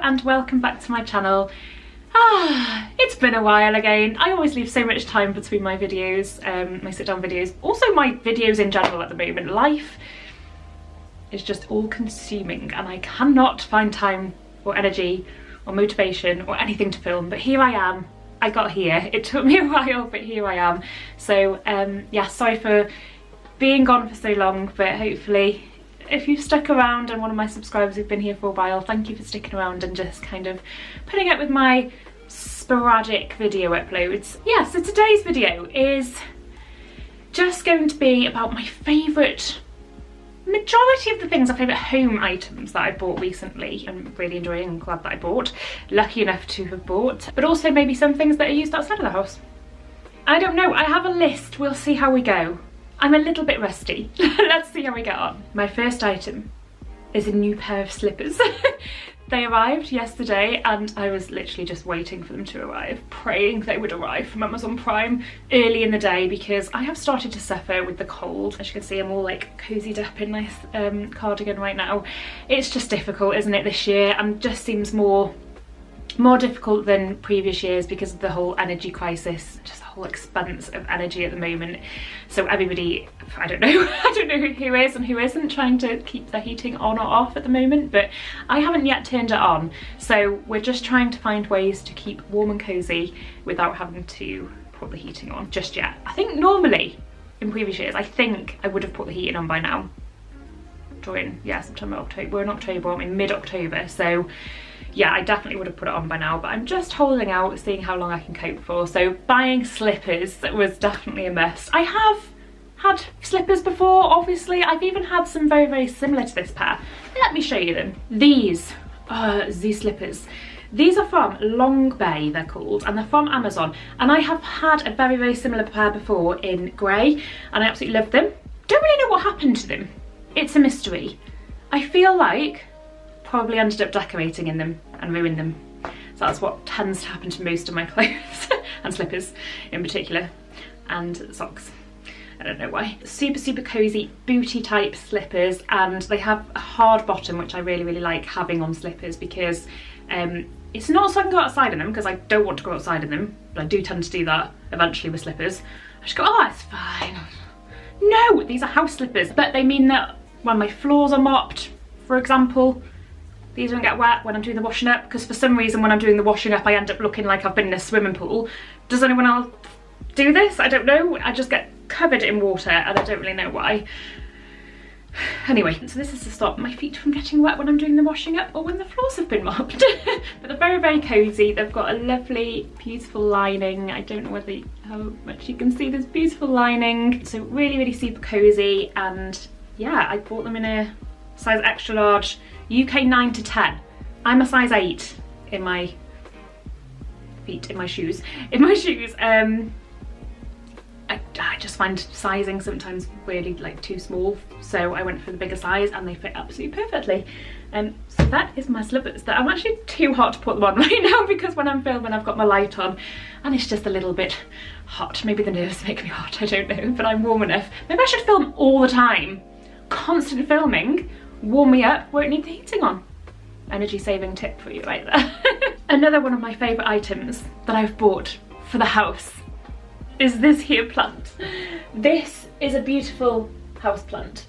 and welcome back to my channel. It's been a while again. I always leave so much time between my videos, my sit down videos, also my videos in general at the moment. Life is just all consuming and I cannot find time or energy or motivation or anything to film, but here I am. I got here. It took me a while, but here I am. So yeah, sorry for being gone for so long, but hopefully if you've stuck around and one of my subscribers who've been here for a while, thank you for sticking around and just kind of putting up with my sporadic video uploads. Yeah, so today's video is just going to be about my favourite, majority of the things are favourite home items that I bought recently. I'm really enjoying and glad that I bought, lucky enough to have bought, but also maybe some things that are used outside of the house. I don't know, I have a list, we'll see how we go. I'm a little bit rusty. Let's see how we get on. My first item is a new pair of slippers. They arrived yesterday and I was literally just waiting for them to arrive, praying they would arrive from Amazon Prime early in the day because I have started to suffer with the cold. As you can see, I'm all like cozied up in nice cardigan right now. It's just difficult, isn't it, this year? And just seems more difficult than previous years because of the whole energy crisis, just the whole expense of energy at the moment. So everybody, I don't know who is and who isn't trying to keep their heating on or off at the moment, but I haven't yet turned it on. So we're just trying to find ways to keep warm and cozy without having to put the heating on just yet. I think normally in previous years, I think I would have put the heating on by now. During, yeah, September, October, we're in October, aren't we? Mid-October, so yeah, I definitely would have put it on by now, but I'm just holding out, seeing how long I can cope for. So buying slippers was definitely a must. I have had slippers before, obviously. I've even had some very, very similar to this pair. Let me show you them. These slippers. These are from LongBay, they're called, and they're from Amazon. And I have had a very, very similar pair before in grey, and I absolutely love them. Don't really know what happened to them. It's a mystery. I feel like probably ended up decorating in them and ruined them. So that's what tends to happen to most of my clothes and slippers in particular, and socks. I don't know why. Super, super cozy booty type slippers, and they have a hard bottom, which I really, really like having on slippers because it's not so I can go outside in them because I don't want to go outside in them, but I do tend to do that eventually with slippers. I just go, oh, it's fine. No, these are house slippers, but they mean that when my floors are mopped, for example, these don't get wet when I'm doing the washing up, because for some reason when I'm doing the washing up I end up looking like I've been in a swimming pool. Does anyone else do this? I don't know. I just get covered in water and I don't really know why. Anyway, so this is to stop my feet from getting wet when I'm doing the washing up or when the floors have been mopped. But they're very, very cozy. They've got a lovely, beautiful lining. I don't know how much you can see this beautiful lining. So really, really super cozy, and yeah, I bought them in a size extra large, UK 9 to 10. I'm a size 8 in my feet, in my shoes. I just find sizing sometimes really like too small, so I went for the bigger size and they fit absolutely perfectly. So that is my slippers. That I'm actually too hot to put them on right now because when I'm filming I've got my light on and it's just a little bit hot. Maybe the nerves make me hot, I don't know, but I'm warm enough. Maybe I should film all the time. Constant filming, warm me up, won't need the heating on. Energy saving tip for you right there. Another one of my favourite items that I've bought for the house is this here plant. This is a beautiful house plant.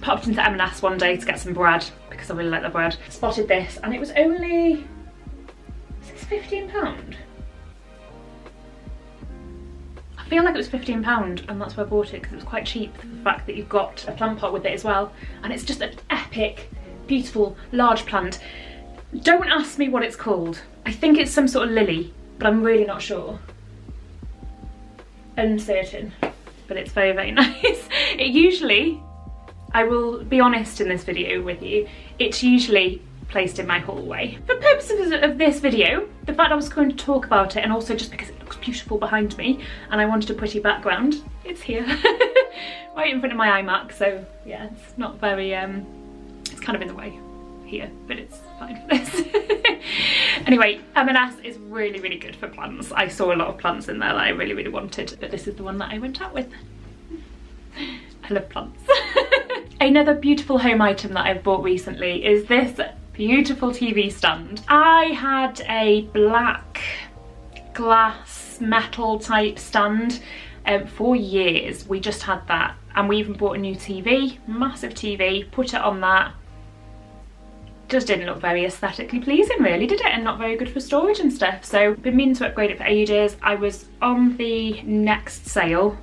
Popped into M&S one day to get some bread because I really like the bread. Spotted this and it was only, is this £15? I feel like it was £15 and that's why I bought it, because it was quite cheap for the fact that you've got a plant pot with it as well, and it's just an epic, beautiful, large plant. Don't ask me what it's called. I think it's some sort of lily, but I'm really not sure. Uncertain, but it's very, very nice. It usually, I will be honest in this video with you, it's usually placed in my hallway. For purposes of this video, the fact I was going to talk about it, and also just because it looks beautiful behind me and I wanted a pretty background, it's here. Right in front of my iMac, so yeah, it's not very, it's kind of in the way here, but it's fine for this. Anyway, M&S is really, really good for plants. I saw a lot of plants in there that I really, really wanted, but this is the one that I went out with. I love plants. Another beautiful home item that I've bought recently is this beautiful TV stand. I had a black glass metal type stand for years. We just had that, and we even bought a new TV, massive TV, put it on that. Just didn't look very aesthetically pleasing really, did it? And not very good for storage and stuff. So been meaning to upgrade it for ages. I was on the Next sale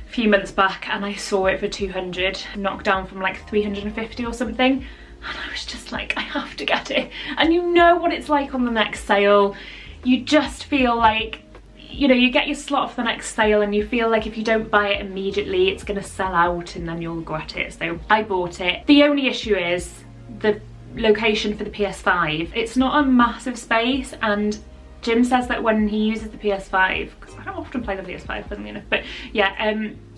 a few months back and I saw it for 200, knocked down from like 350 or something. And I was just like, I have to get it. And you know what it's like on the Next sale. You just feel like, you know, you get your slot for the next sale and you feel like if you don't buy it immediately, it's gonna sell out and then you'll regret it. So I bought it. The only issue is the location for the PS5. It's not a massive space, and Jim says that when he uses the PS5, because I don't often play the PS5 funnily enough, but yeah,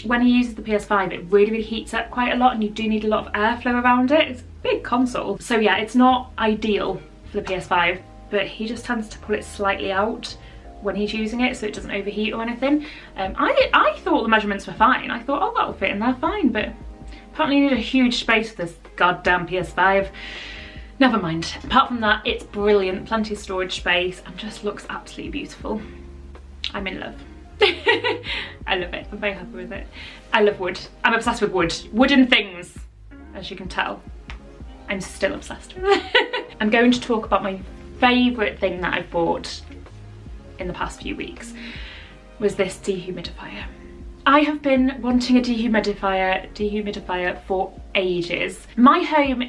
when he uses the PS5 it really heats up quite a lot and you do need a lot of airflow around it. It's a big console, so yeah, it's not ideal for the PS5, but he just tends to pull it slightly out when he's using it so it doesn't overheat or anything. I thought the measurements were fine. I thought, oh, that'll fit in there fine, but apparently you need a huge space for this goddamn PS5. Never mind. Apart from that, it's brilliant, plenty of storage space, and just looks absolutely beautiful. I'm in love. I love it. I'm very happy with it. I love wood. I'm obsessed with wood. Wooden things, as you can tell. I'm still obsessed with it. I'm going to talk about my favourite thing that I've bought in the past few weeks, was this dehumidifier. I have been wanting a dehumidifier for ages. My home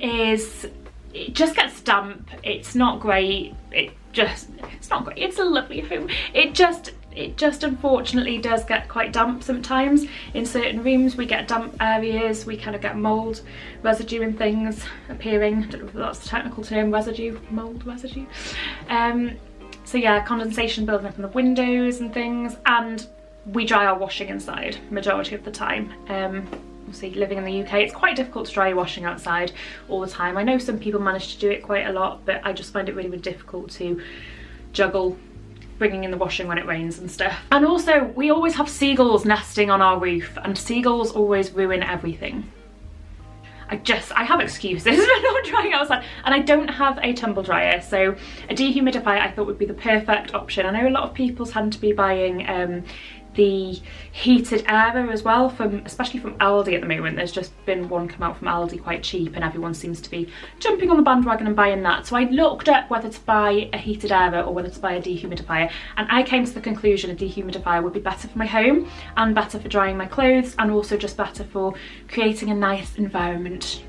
it just gets damp. It's not great. It's not great. It's a lovely home. It just unfortunately does get quite damp sometimes. In certain rooms we get damp areas, we kind of get mould residue and things appearing. I don't know if that's the technical term, residue, mould residue. So yeah, condensation building up in the windows and things, and we dry our washing inside majority of the time. Obviously living in the UK, it's quite difficult to dry your washing outside all the time. I know some people manage to do it quite a lot, but I just find it really, really difficult to juggle bringing in the washing when it rains and stuff. And also, we always have seagulls nesting on our roof, and seagulls always ruin everything. I have excuses for not drying outside, and I don't have a tumble dryer, so a dehumidifier I thought would be the perfect option. I know a lot of people tend to be buying the heated air as well, especially from Aldi at the moment. There's just been one come out from Aldi quite cheap and everyone seems to be jumping on the bandwagon and buying that. So I looked up whether to buy a heated air or whether to buy a dehumidifier, and I came to the conclusion a dehumidifier would be better for my home and better for drying my clothes, and also just better for creating a nice environment,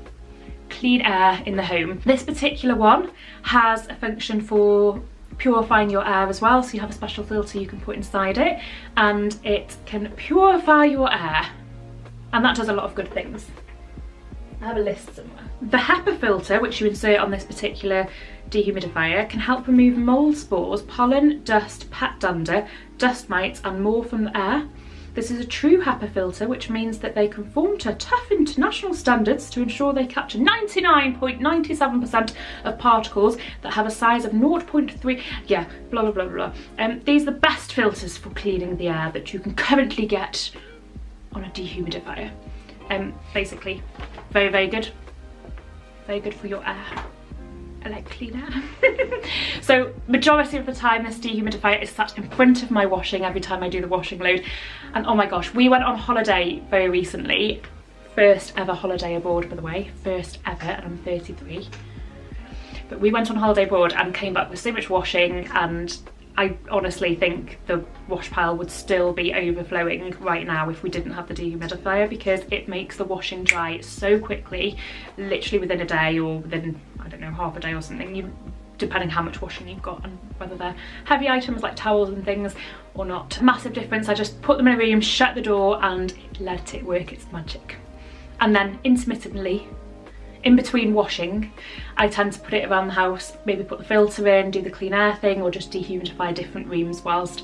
clean air in the home. This particular one has a function for purifying your air as well, so you have a special filter you can put inside it and it can purify your air, and that does a lot of good things. I have a list somewhere. The HEPA filter, which you insert on this particular dehumidifier, can help remove mould spores, pollen, dust, pet dander, dust mites and more from the air. This is a true HEPA filter, which means that they conform to tough international standards to ensure they capture 99.97% of particles that have a size of 0.3, yeah, blah, blah, blah, blah. These are the best filters for cleaning the air that you can currently get on a dehumidifier. Basically, very, very good. Very good for your air. I like clean air. So majority of the time this dehumidifier is sat in front of my washing every time I do the washing load. And oh my gosh, we went on holiday very recently. First ever holiday abroad, by the way. First ever, and I'm 33. But we went on holiday abroad and came back with so much washing, and I honestly think the wash pile would still be overflowing right now if we didn't have the dehumidifier, because it makes the washing dry so quickly, literally within a day or within, I don't know, half a day or something, depending how much washing you've got and whether they're heavy items like towels and things or not. Massive difference. I just put them in a room, shut the door and let it work its magic. And then intermittently, in between washing, I tend to put it around the house, maybe put the filter in, do the clean air thing, or just dehumidify different rooms whilst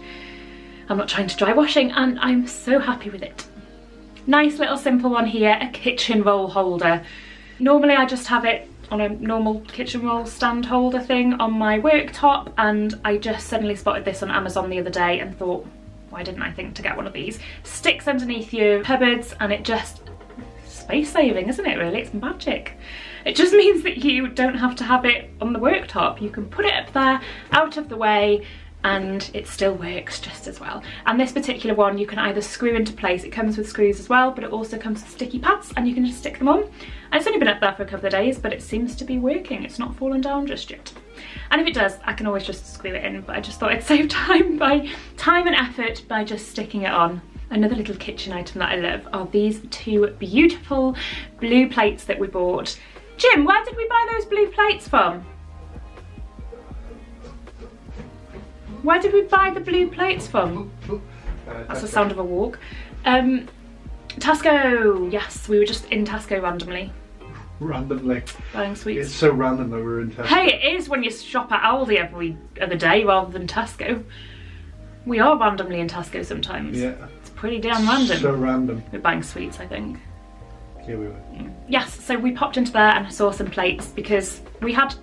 I'm not trying to dry washing, and I'm so happy with it. Nice little simple one here, a kitchen roll holder. Normally I just have it on a normal kitchen roll stand holder thing on my worktop, and I just suddenly spotted this on Amazon the other day and thought, why didn't I think to get one of these? Sticks underneath your cupboards and it just, space saving, isn't it really? It's magic. It just means that you don't have to have it on the worktop. You can put it up there, out of the way, and it still works just as well. And this particular one you can either screw into place, it comes with screws as well, but it also comes with sticky pads and you can just stick them on. And it's only been up there for a couple of days, but it seems to be working. It's not fallen down just yet. And if it does, I can always just screw it in, but I just thought I'd save time and effort by just sticking it on. Another little kitchen item that I love are these two beautiful blue plates that we bought. Jim, where did we buy those blue plates from? Where did we buy the blue plates from? That's the sound of a walk. Tesco, yes, we were just in Tesco randomly. Randomly. Buying sweets. It's so random that we're in Tesco. Hey, it is when you shop at Aldi every other day rather than Tesco. We are randomly in Tesco sometimes. Yeah. It's pretty damn random. So random. We're buying sweets, I think. Yeah, we were. Yes, so we popped into there and I saw some plates because we had,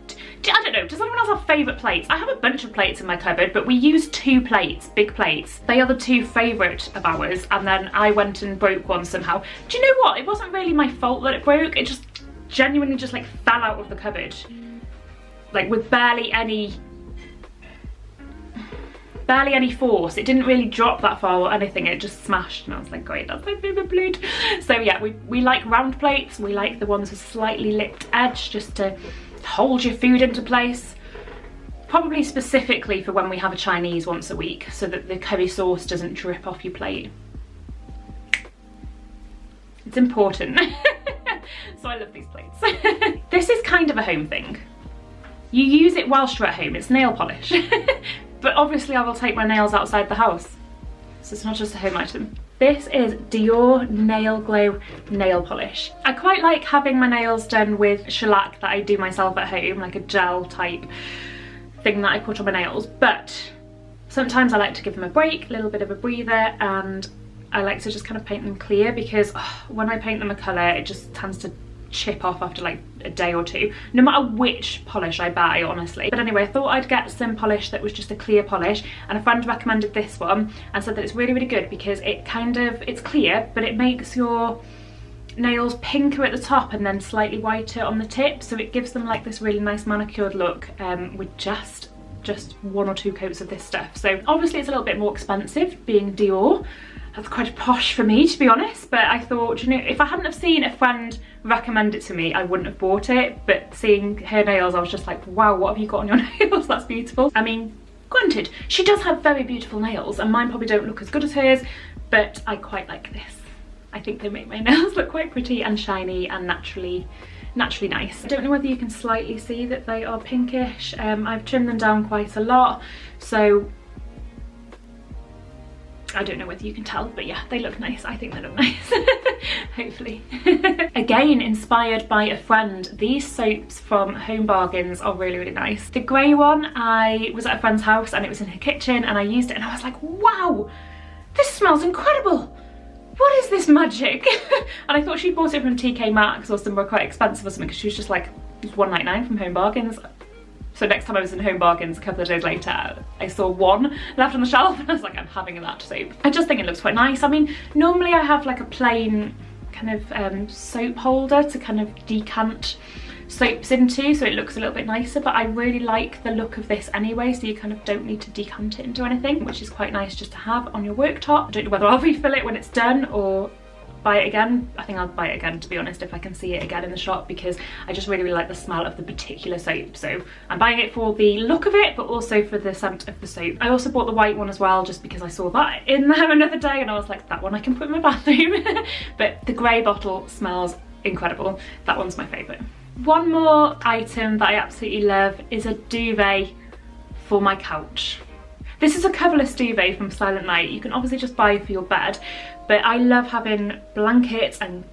I don't know, does anyone else have favourite plates? I have a bunch of plates in my cupboard, but we used 2 plates, big plates. They are the 2 favourite of ours, and then I went and broke one somehow. Do you know what? It wasn't really my fault that it broke, it just genuinely just like fell out of the cupboard. Like with barely any force. It didn't really drop that far or anything, it just smashed and I was like, great, that's my favourite plate. So yeah, we like round plates, we like the ones with slightly lipped edge just to hold your food into place. Probably specifically for when we have a Chinese once a week so that the curry sauce doesn't drip off your plate. It's important. So I love these plates. This is kind of a home thing. You use it whilst you're at home, it's nail polish. But obviously I will take my nails outside the house. So it's not just a home item. This is Dior Nail Glow nail polish. I quite like having my nails done with shellac that I do myself at home, like a gel type thing that I put on my nails, but sometimes I like to give them a break, a little bit of a breather, and I like to just kind of paint them clear because when I paint them a colour, it just tends to chip off after like a day or two, no matter which polish I buy, honestly. But anyway, I thought I'd get some polish that was just a clear polish, and a friend recommended this one and said that it's really, really good because it's clear, but it makes your nails pinker at the top and then slightly whiter on the tip, so it gives them like this really nice manicured look with just 1 or 2 coats of this stuff. So obviously it's a little bit more expensive being Dior. That's quite posh for me, to be honest, but I thought, you know, if I hadn't have seen a friend recommend it to me, I wouldn't have bought it, but seeing her nails, I was just like, wow, what have you got on your nails? That's beautiful. I mean, granted, she does have very beautiful nails, and mine probably don't look as good as hers, but I quite like this. I think they make my nails look quite pretty and shiny and naturally nice. I don't know whether you can slightly see that they are pinkish. I've trimmed them down quite a lot, so I don't know whether you can tell, but yeah, they look nice. I think they look nice, hopefully. Again, inspired by a friend, these soaps from Home Bargains are really, really nice. The grey one, I was at a friend's house and it was in her kitchen and I used it and I was like, wow, this smells incredible. What is this magic? And I thought she bought it from TK Maxx or somewhere quite expensive or something because she was just like, it was £1.99 from Home Bargains. So next time I was in Home Bargains a couple of days later, I saw one left on the shelf and I was like, I'm having that soap. I just think it looks quite nice. I mean, normally I have like a plain kind of soap holder to kind of decant soaps into, so it looks a little bit nicer, but I really like the look of this anyway, so you kind of don't need to decant it into anything, which is quite nice just to have on your worktop. I don't know whether I'll refill it when it's done or buy it again. I think I'll buy it again, to be honest, if I can see it again in the shop, because I just really, really like the smell of the particular soap. So I'm buying it for the look of it, but also for the scent of the soap. I also bought the white one as well, just because I saw that in there another day and I was like, that one I can put in my bathroom. But the grey bottle smells incredible. That one's my favourite. One more item that I absolutely love is a duvet for my couch. This is a coverless duvet from Silent Night. You can obviously just buy for your bed, but I love having blankets and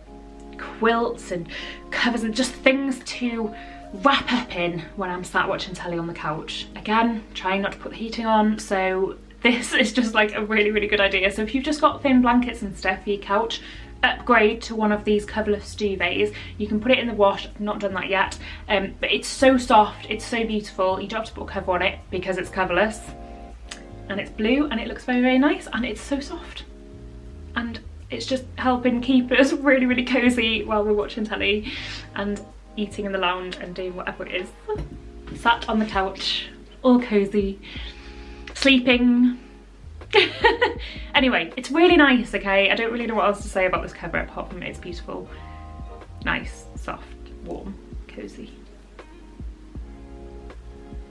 quilts and covers and just things to wrap up in when I'm sat watching telly on the couch. Again, trying not to put the heating on, so this is just like a really, really good idea. So if you've just got thin blankets and stuff for your couch, upgrade to one of these coverless duvets. You can put it in the wash. I've not done that yet, but it's so soft, it's so beautiful. You don't have to put a cover on it because it's coverless, and it's blue and it looks very, very nice, and it's so soft, and it's just helping keep us really, really cozy while we're watching telly. And eating in the lounge and doing whatever it is. Sat on the couch, all cozy, sleeping. Anyway, it's really nice, okay? I don't really know what else to say about this cover apart from it's beautiful, nice, soft, warm, cozy.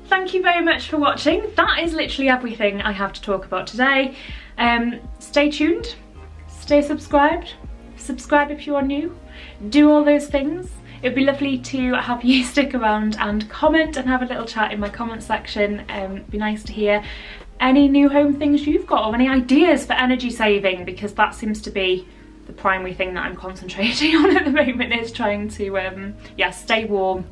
Thank you very much for watching. That is literally everything I have to talk about today. Stay tuned, stay subscribed, subscribe if you are new, do all those things. It'd be lovely to have you stick around and comment and have a little chat in my comment section. It'd be nice to hear any new home things you've got or any ideas for energy saving, because that seems to be the primary thing that I'm concentrating on at the moment, is trying to yeah, stay warm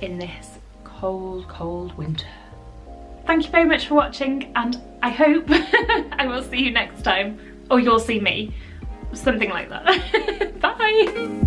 in this cold winter. Thank you very much for watching, and I hope I will see you next time, or you'll see me, something like that. Bye.